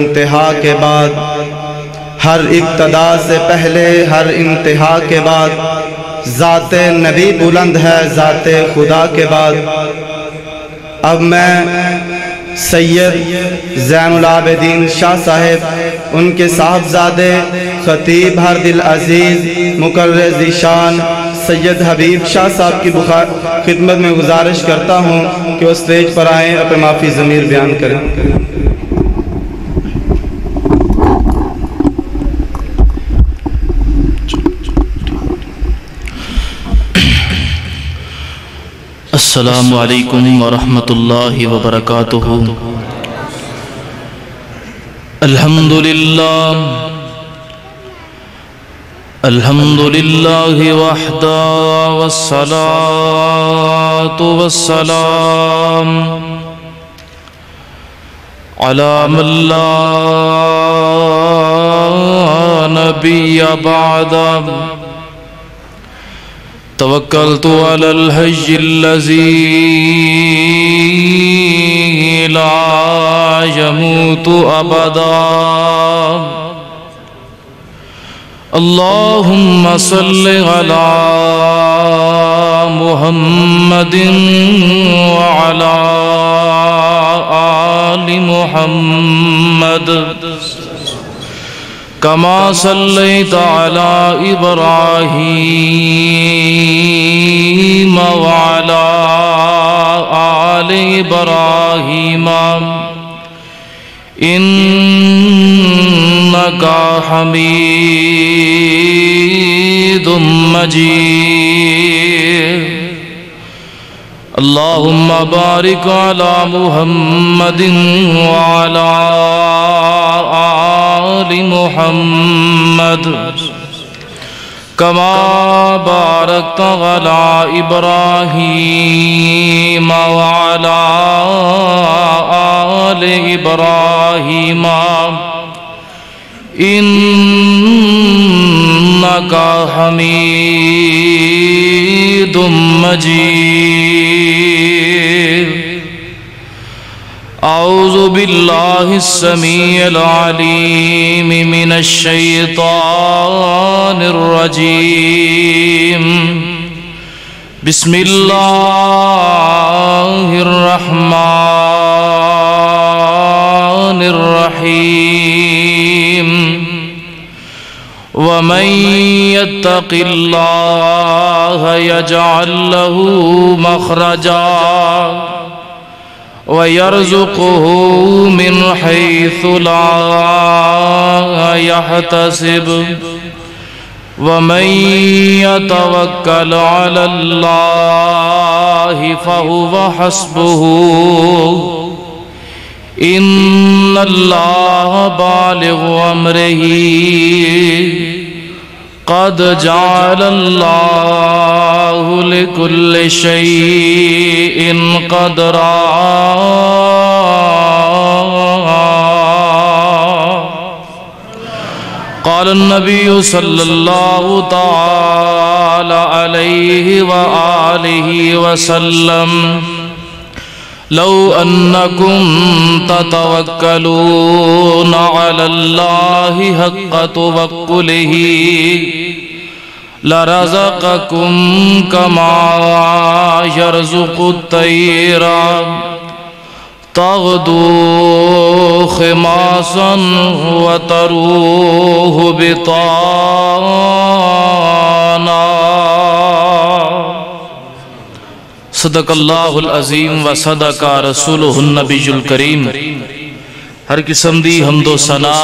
انتہا کے بعد، ہر ابتدا سے پہلے ہر انتہا کے بعد، ذات نبی بلند ہے ذات خدا کے بعد۔ اب میں سید زین العابدین شاہ صاحب، ان کے صاحبزادے خطیب ہر دل عزیز مقرر ذیشان سید حبیب شاہ صاحب کی خدمت میں گزارش کرتا ہوں کہ وہ اسٹیج پر آئیں، اپنے معافی ضمیر بیان کریں۔ السلام علیکم ورحمۃ اللہ وبرکاتہ۔ الحمدللہ وحدہ والصلاة والسلام علی من لا نبی بعدہ۔ توکلت علی الحی الذی لا یموت ابدا۔ اللہم صل علی محمد وعلی آل محمد کما صلیت علی ابراہیم وعلی آل ابراہیم انکا حمید مجید۔ اللہم بارک علی محمد وعلی آل محمد کما بارکت علی ابراہیم وعلی آل ابراہیم انکا حمید مجید۔ اعوذ باللہ السمیع العلیم من الشیطان الرجیم۔ بسم اللہ الرحمن الرحیم۔ ومن يتق اللہ یجعل له مخرجا وَيَرْزُقُهُ مِنْ حَيْثُ لَا يَحْتَسِبُ وَمَنْ يَتَوَكَّلْ عَلَى اللَّهِ فَهُوَ حَسْبُهُ إِنَّ اللَّهَ بَالِغُ أَمْرِهِ قَدْ جَعَلَ اللَّهُ لِكُلِّ شَيْءٍ قَدْرًا۔ قال النبي صلى الله تعالى عليه وآله وسلم لو أنكم تتوكلون على الله حق توكله لرزقكم كما يرزق الطير تغدو خماصا وتروح بطانا۔ صدق اللہ العظیم و صدق رسولہ النبی الکریم۔ ہر قسم دی حمد و ثنا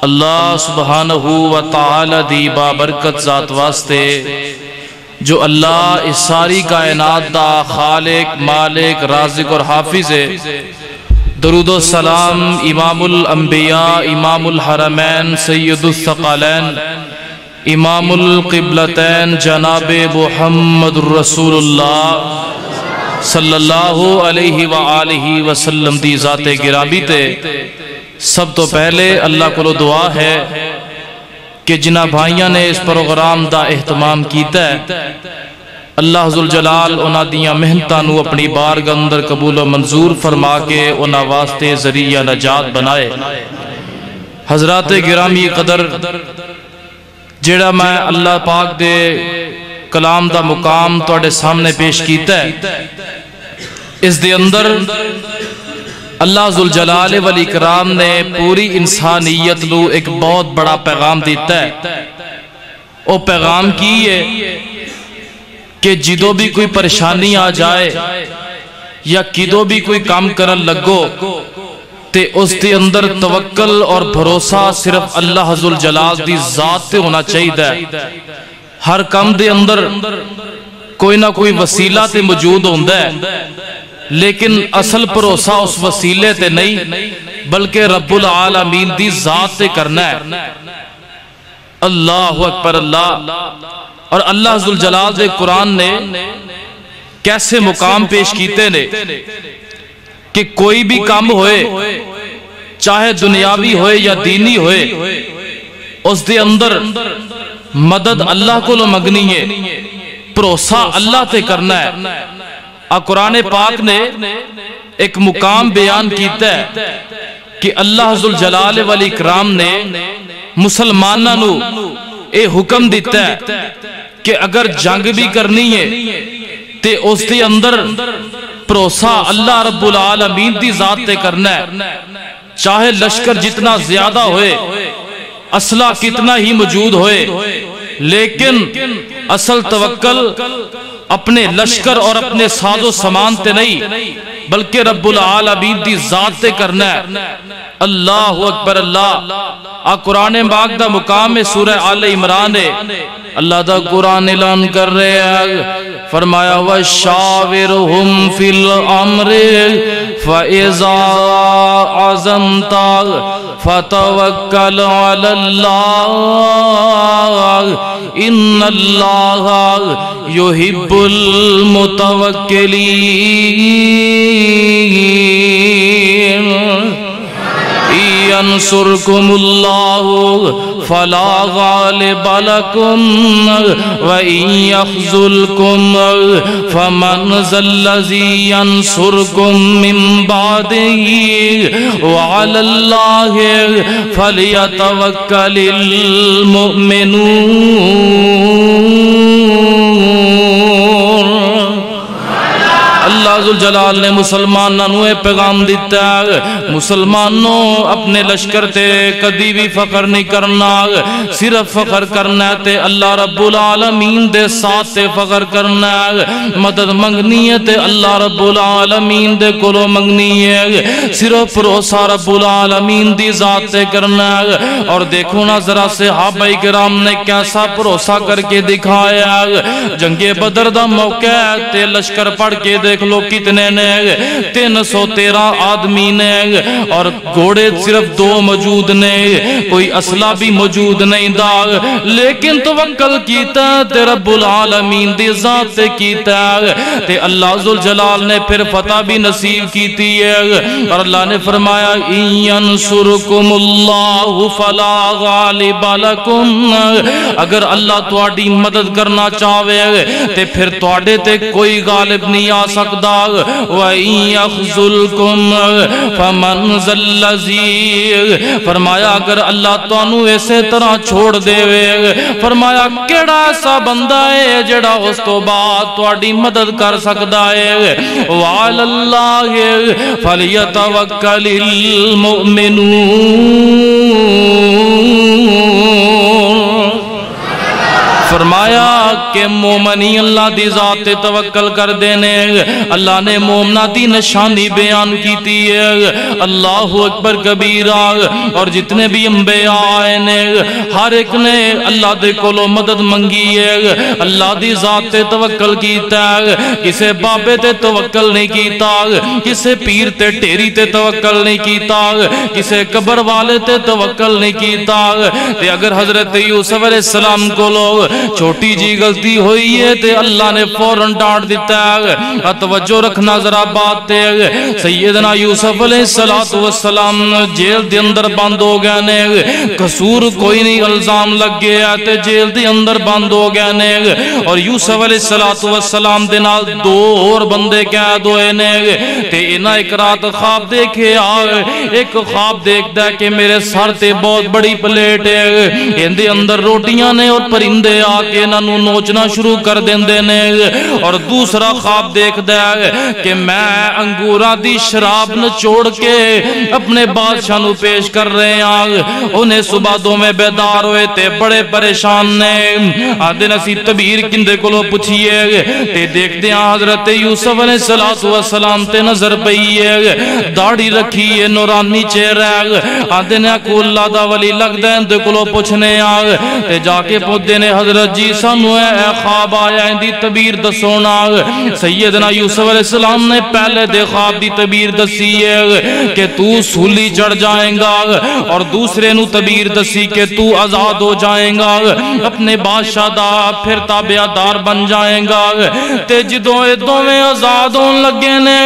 اللہ سبحانہ و تعالی دی بابرکت ذات واسطے جو اللہ اس ساری کائنات دا خالق مالک رازق اور حافظ ہے۔ درود و سلام امام الانبیاء امام الحرمین سید الثقلین امام القبلتین جناب محمد الرسول اللہ صلی اللہ علیہ وآلہ وسلم دی ذات گرامی تے سب تو پہلے اللہ کو دعا ہے کہ جنہ بھائیاں نے اس پروگرام دا اہتمام کیتا ہے اللہ ذوالجلال انہاں دیاں محنتاں نو اپنی بارگاہ اندر قبول و منظور فرما کے انہاں واسطے ذریعہ نجات بنائے۔ حضرات گرامی قدر، جڑا میں اللہ پاک دے کلام دا مقام تواڈے سامنے پیش کیتا ہے، اس دے اندر اللہ ذوالجلال والاکرام نے پوری انسانیت نو ایک بہت بڑا پیغام دیتا ہے۔ وہ پیغام کی ہے کہ جدو بھی کوئی پریشانی آ جائے یا کدو بھی کوئی کام کرن لگو تے اس دے اندر توکل اور بھروسہ صرف اللہ ذوالجلال دی ذات تے ہونا چاہیے۔ ہر کام دے اندر کوئی نہ کوئی وسیلہ تے موجود ہوندا ہے، لیکن اصل بھروسہ اس وسیلے تے نہیں بلکہ رب العالمین دی ذات تے کرنا ہے۔ اللہ اکبر اللہ۔ اور اللہ ذوالجلال دے قرآن نے کیسے مقام پیش کیتے نے کہ کوئی بھی کام ہوئے، چاہے دنیاوی ہوئے یا دینی ہوئے، اس دے اندر مدد اللہ کو منگنی ہے، بھروسہ اللہ تے کرنا ہے۔ قرآن پاک نے ایک مقام بیان کیتا ہے کہ اللہ ذوالجلال والاکرام نے مسلمانوں نو اے حکم دیتا ہے کہ اگر جنگ بھی کرنی ہے تے اس دے اندر بھروسہ اللہ رب العالمین دی ذات تے کرنا ہے، چاہے لشکر جتنا زیادہ ہوئے، اسلحہ کتنا ہی موجود ہوئے، لیکن اصل توکل اپنے لشکر اور اپنے ساز و سامان تے نہیں بلکہ رب العالمین دی ذات تے کرنا ہے۔ اللہ اکبر اللہ۔ قرآن پاک دا مقام سورہ آل عمران ہے، اللہ دا قرآن اعلان کر رہے ہیں، فرمایا وَشَاوِرْهُمْ فِي الْأَمْرِ فَإِذَا عَزَمْتَ فَتَوَكَّلْ عَلَى اللَّهِ إِنَّ اللَّهَ يُحِبُّ الْمُتَوَكِّلِينَ۔ ينصركم الله فلا غالب لكم وإن يخذلكم فمن ذا الذي ينصركم من بعده وعلى الله فليتوكل المؤمنون۔ اللہ ذوالجلال نے مسلمانوں اے پیغام دیتا ہے، مسلمانوں اپنے لشکر تے کدی بھی فخر نہیں کرنا، صرف فخر کرنا تے اللہ رب العالمین دے ساتھ تے فخر کرنا ہے، مدد منگنی ہے تے اللہ رب العالمین دے کولو منگنی ہے، صرف بھروسہ رب العالمین دی ذات تے کرنا ہے۔ اور دیکھو نا ذرا صحابہ کرام نے کیسا بھروسہ کر کے دکھایا، جنگ بدر دا موقع تے لشکر پڑھ کے دیکھ لو کتنے نے، 313 آدمی نے، اور گھوڑے صرف 2 موجود نے، کوئی اسلحہ بھی موجود نہیں دا، لیکن توکل کیتا تے رب العالمین دی ذات تے کیتا تے اللہ ذوالجلال نے پھر فتح بھی نصیب کیتی ہے۔ اور اللہ نے فرمایا ان ینصرکم اللہ فلا غالب لکم، اگر اللہ تواڈی مدد کرنا چاہے تے پھر تواڈے تے کوئی غالب نہیں آ سکتا۔ وَإِن يَخْذُلْكُمْ فَمَنْ ذَا الَّذِي، فرمایا اگر اللہ تانوں اسی طرح چھوڑ دے، فرمایا کیڑا ایسا بندہ ہے جڑا اس تو بعد تواڈی مدد کر سکدا ہے۔ وَعَلَى اللَّهِ فَلْيَتَوَكَّلِ الْمُؤْمِنُونَ۔ فرمایا کہ مومنی اللہ دی ذات توکل کر دینے، اللہ نے مومنہ دی نشانی بیان کیتی ہے، اللہ اکبر کبیرہ۔ اور جتنے بھی انبیاء آئے نے ہر ایک نے اللہ دے کولو مدد منگی ہے، اللہ دی ذات تے توکل کیتا ہے، کسے بابے تے توکل نہیں کیتا، کسے پیر تے ٹیری تے توکل نہیں کیتا، کسے قبر والے تے توکل نہیں کیتا۔ تے اگر حضرت یوسف علیہ السلام کولو چھوٹی جی غلطی ہوئی ہے تے اللہ نے فوراں ڈانٹ دیتا ہے۔ توجہ رکھنا ذرا بات تے سیدنا یوسف علیہ السلام جیل دے اندر بند ہو گئے نے، قصور کوئی نہیں، الزام لگ گیا تے جیل دے اندر بند ہو گئے نے، اور یوسف علیہ السلام دے نال دو اور بندے قید ہوئے نے تے انہاں ایک رات خواب دیکھے ایک خواب دیکھتا ہے کہ میرے سر تے بہت بڑی پلیٹ ہے، اندے اندر روٹیاں نے اور پرندے آ کے انہاں نوں نوچنا شروع کر دیندے نے، اور دوسرا خواب دیکھتا ہے کہ میں انگوراں دی شراب نچوڑ کے اپنے بادشاہ نو پیش کر رہے ہیں۔ انہیں صبح دو میں بیدار ہوئے تے بڑے پریشان نے، آدھے نسی تبیر کندے کلو پوچھئے تے دیکھتے ہیں حضرت یوسف علیہ السلام تے نظر پئی ہے، داڑھی رکھی ہے، نورانی چہرہ، آدھے نے کو اللہ دا ولی لگ دے اندے کلو پوچھنے آگ تے جا کے پودے نے حضرت جی سانو اے خواب آیا اندی تبیر دسونا۔ سیدنا یوسف علیہ السلام نے پہلے دے خواب دی تبیر دسی ہے کہ تو سولی چڑھ جائیں گا، اور دوسرے نو تبیر دسی کہ تو آزاد ہو جائیں گا، اپنے بادشاہ دا پھر تابعدار بن جائیں گا۔ تے جدوں اے دوویں آزاد ہون لگے نے،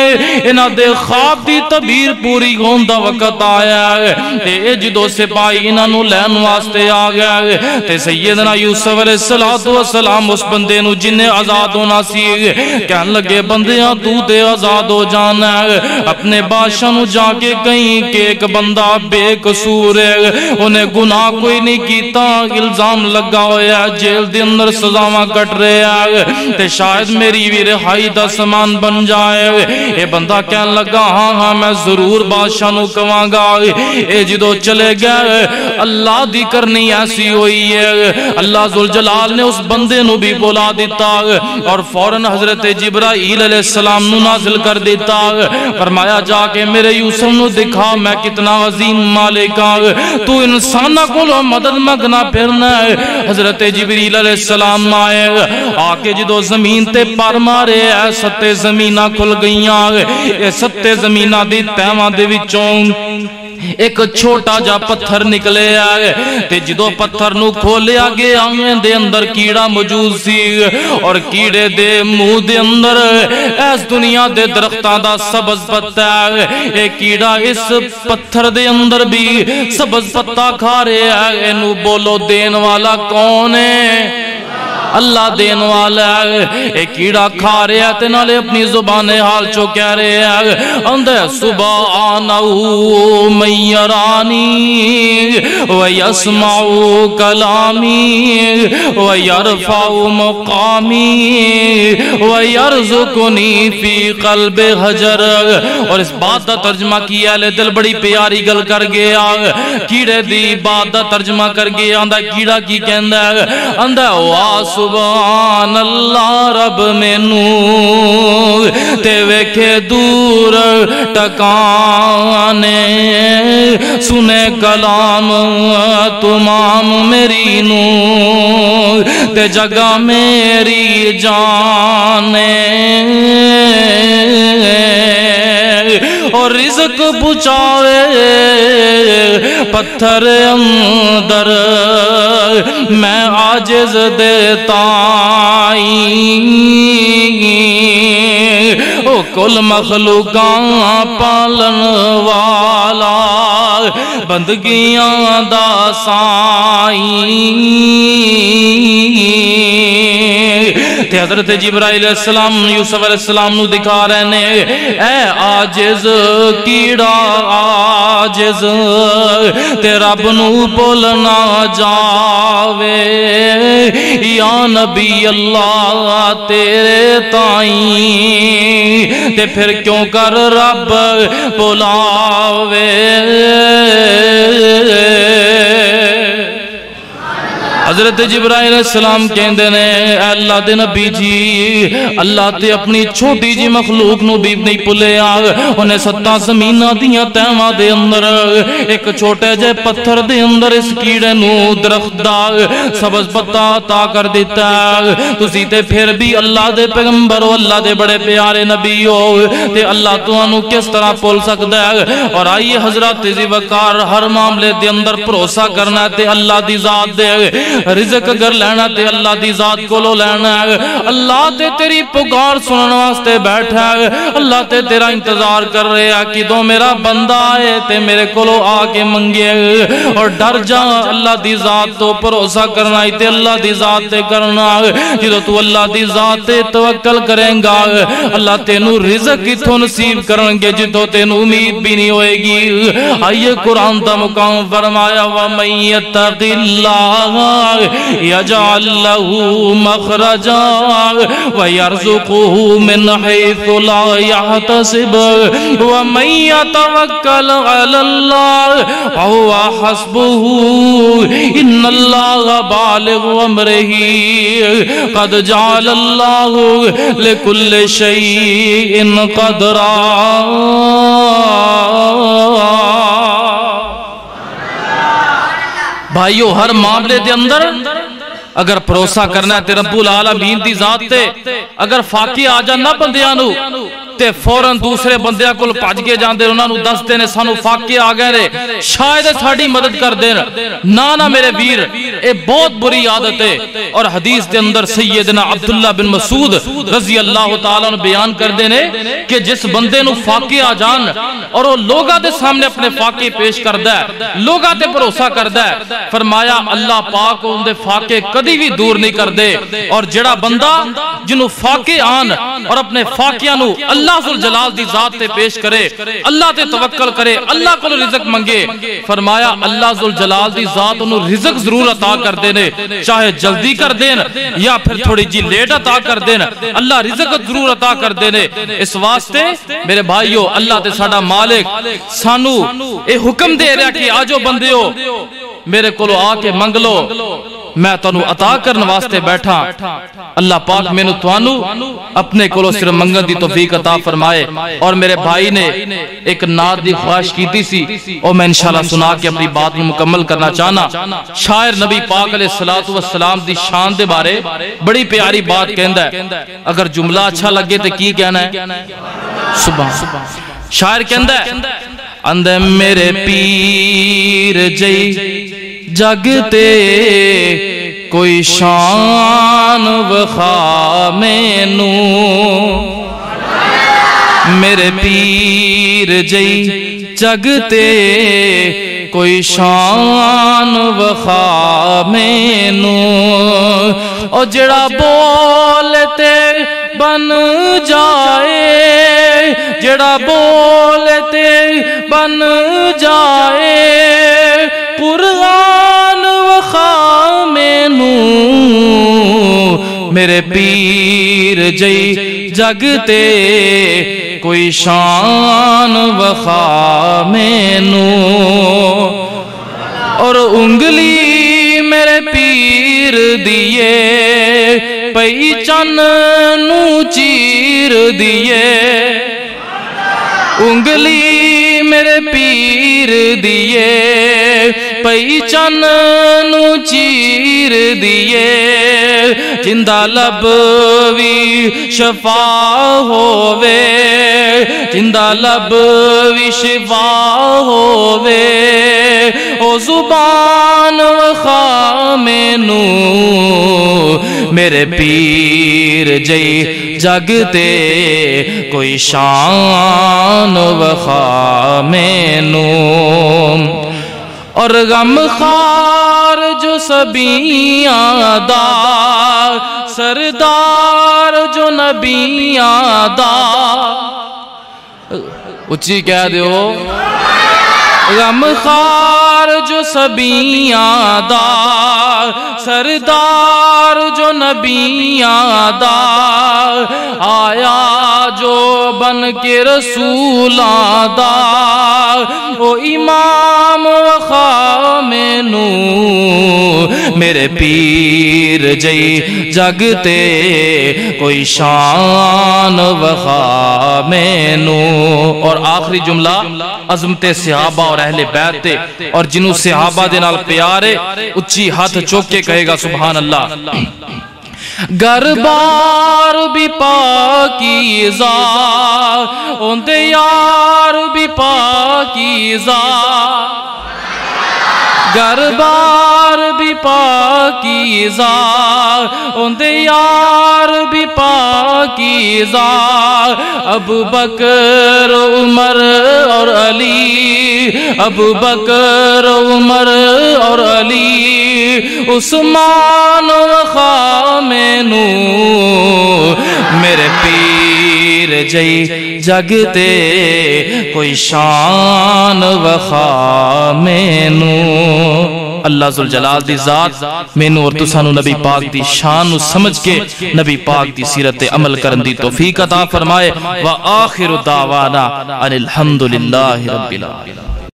انہاں دے خواب دی تبیر پوری ہون دا وقت آیا ہے تے جدوں سپاہی انہاں نو لین واسطے آ گیا تے سیدنا یوسف علیہ السلام اس بندے نو جنہیں آزاد ہونا سی کہن لگے بندیاں تو تے آزاد ہو جانا ہے، اپنے بادشاہ نو جا کے کہیں کہ ایک بندہ بے قصور ہے، انہیں گناہ کوئی نہیں کیتا، الزام لگا ہویا جیل دے اندر سزاواں کٹ رہے ہیں تے شاید میری بھی رہائی دا سامان بن جائے۔ اے بندہ کہن لگا ہاں میں ضرور بادشاہ نو کہواں گا۔ اے جدو چلے گئے اللہ دی کرنی ایسی ہوئی ہے، اللہ ذوالجلال نے اس بندے نو بھی بلا دیتا اور فوراً حضرت جبرائیل علیہ السلام نو نازل کر دیتا، فرمایا جا کے میرے یوسف نو دکھا میں کتنا عظیم مالک ہوں، تو انسانہ کو لو مدد مگنا پھرنا ہے۔ حضرت جبریل علیہ السلام آئے آکے جدو زمین تے پر مارے اے ستے زمینہ کھل گئیاں، اے ستے زمینہ دی تیمہ دے وچوں ایک چھوٹا جا پتھر نکلے آئے تے جدو پتھر نو کھولے آگے آنگیں دے اندر کیڑا موجود سی، اور کیڑے دے منہ دے اندر ایس دنیا دے درختاں دا سبز پتہ ہے، اے کیڑا اس پتھر دے اندر بھی سبز پتہ کھا رہے آئے۔ انو بولو دین والا کون ہے؟ اللہ دین والا ہے۔ ایک کیڑا کھا رہے ہیں تے نالے اپنی زبان حال چو کہہ رہے ہیں اندھے سبحانہو من یرانی ویسمع کلامی ویرفع مقامی ویرزقنی فی قلب حجر۔ اور اس بات دا ترجمہ کیا لے دل بڑی پیاری گل کر گیا، کیڑے دی بات دا ترجمہ کر گیا، اندھا کیڑا کی کہندہ ہے اندھا واس سبحان اللہ رب مینو تے ویکھے دور ٹکانے، سنے کلام تمام میری نو تے جگہ میری جانے، اور رزق بچاوے پتھر اندر میں عاجز دیتا او کل مخلوقاں پالن والا بندگیاں دا سائیں۔ تے حضرت جبرائیل علیہ السلام یوسف علیہ السلام نو دکھا رہے نے اے عاجز کیڑا عاجز تے رب نو بولنا جاوے، یا نبی اللہ تیرے تائیں تے پھر کیوں کر رب بلاوے۔ حضرت جبرائیل علیہ السلام کہندے نے اے اللہ دے نبی جی اللہ تے اپنی چھوٹی جی مخلوق نو بھی نہیں پلے آگ، انہیں ستا زمینہ دیاں تیمہ دے اندر ایک چھوٹے جے پتھر دے اندر اس کیڑے نو درخت دا سبز پتہ عطا کر دیتا ہے۔ تسی تے پھر بھی اللہ دے پیغمبر ہو، اللہ دے بڑے پیارے نبی ہو تے اللہ تو انو کس طرح پول سکتا ہے؟ اور آئیے حضرت ذی وقار ہر معاملے دے اندر بھروسہ کرنا تے اللہ دی ذات دے رزق اگر لینا تے اللہ دی ذات کولو لینا ہے، اللہ تے تیری پکار سنن واسطے بیٹھا ہے، اللہ تے تیرا انتظار کر رہے ہیں کہ دو میرا بندہ آئے تے میرے کولو آ کے منگے، اور ڈر جا اللہ دی ذات تو بھروسہ کرنا ہی تے اللہ دی ذات تے کرنا، جدو تو اللہ دی ذات تے توکل کریں گا اللہ تینوں رزق کتھوں نصیب کرن گے جدو تینوں امید بھی نہیں ہوئے گی۔ آئیے قرآن دا مقام فرمایا وَمَن يَتَّقِ اللَّهَ يَجْعَل لَّهُ مَخْرَجًا وَيَرْزُقْهُ مِنْ حَيْثُ لَا يَحْتَسِبُ وَمَن يَتَوَكَّلْ عَلَى اللَّهِ فَهُوَ حَسْبُهُ إِنَّ اللَّهَ بَالِغُ أَمْرِهِ قَدْ جَعَلَ اللَّهُ لِكُلِّ شَيْءٍ قَدْرًا۔ بھائیو ہر معاملے دے اندر اگر بھروسہ کرنا ہے تے رب العالمین دی ذات تے، اگر فاقی آ جانا بندیاں نو تے فوراں دوسرے بندیاں کول بھج کے جاندے انہاں نو دس دے نے سانو فاقے آ گئے نے شاید ساڈی مدد کر دین، نہ میرے ویر اے بہت بری عادت ہے۔ اور حدیث دے اندر سیدنا عبداللہ بن مسعود رضی اللہ تعالیٰ عنہ بیان کر دے نے کہ جس بندے نو فاقے آ جان اور وہ لوگاں دے سامنے اپنے فاقے پیش کردا ہے، لوگاں تے بھروسہ کردا ہے، فرمایا اللہ پاک ان دے فاقے کدی بھی دور نہیں کر دے۔ اور جڑا بندہ جنوں فاقے آن اور اپنے فاقیاں نو اللہ ذوالجلال دی ذات تے پیش کرے، اللہ تے توکل کرے، اللہ کو رزق منگے، فرمایا اللہ ذوالجلال دی ذات انہوں رزق ضرور عطا کر دینے، چاہے جلدی کر دین یا پھر تھوڑی جی لیٹ عطا کر دین، اللہ رزق ضرور عطا کر دینے۔ اس واسطے میرے بھائیو اللہ تے ساڈا مالک سانو اے حکم دے رہا کہ آجو بندیو میرے کولو آ کے منگ لو، میں تانو عطا کرن واسطے بیٹھا۔ اللہ پاک مینوں توانو اپنے کولو صرف منگن دی توفیق عطا فرمائے۔ اور میرے بھائی نے ایک نعت دی خواہش کیتی سی اور میں انشاءاللہ سنا کے اپنی بات میں مکمل کرنا چاہنا۔ شاعر نبی پاک علیہ السلام دی شان دے بارے بڑی پیاری بات کہندا ہے، اگر جملہ اچھا لگے تے کی کہنا ہے؟ سبحان۔ شاعر کہندا ہے اندے میرے پیر جئی جگتے کوئی شان وخا مینوں، میرے پیر جئی جگتے کوئی شان وخا مینوں، اور جڑا بولتے بن جائے، جڑا بولتے بن جائے قرآن وخا مینوں، میرے پیر جئی جگتے کوئی شان وخا مینوں، اور انگلی میرے پیر دیے پہچان نو چیر دیے، انگلی میرے پیر دیے پہچان نو چیر دیے، جندہ لب وی شفا ہووے، جندہ لب وی شفا ہووے، او زبان وخا مینوں، میرے پیر جئی جگتے کوئی شان وخا مینوں، اور غم خار جو سبیاں دا سردار جو نبیاں دا، اچھی کہہ دیو، غم خار جو سبیاں دا سردار جو نبیاں دا، آیا جو بن کے رسولاں دا، او امام وخا مینوں، میرے پیر جئی جگتے کوئی شان وخا مینوں۔ اور آخری جملہ عظمت صحابہ اور اہل بیت تے، اور جنہوں صحابہ دے نال پیارے اچھی ہاتھ چوک کے کہے گا سبحان اللہ۔ گر بار بھی پاکیزہ اندے یار بھی پاکیزہ، گر بار بھی پاکیزہ اندے یار بھی پاکیزہ ابو بکر عمر اور علی ابو بکر عمر اور علی عثمان و خامنو میرے پیر جئی جگتے کوئی شان و خامنو اللہ ذوالجلال دی ذات مینوں اور تسانو نبی پاک دی شان سمجھ کے نبی پاک دی سیرت عمل کرن دی توفیق عطا فرمائے وآخر دعوانا ان الحمدللہ رب العالمین.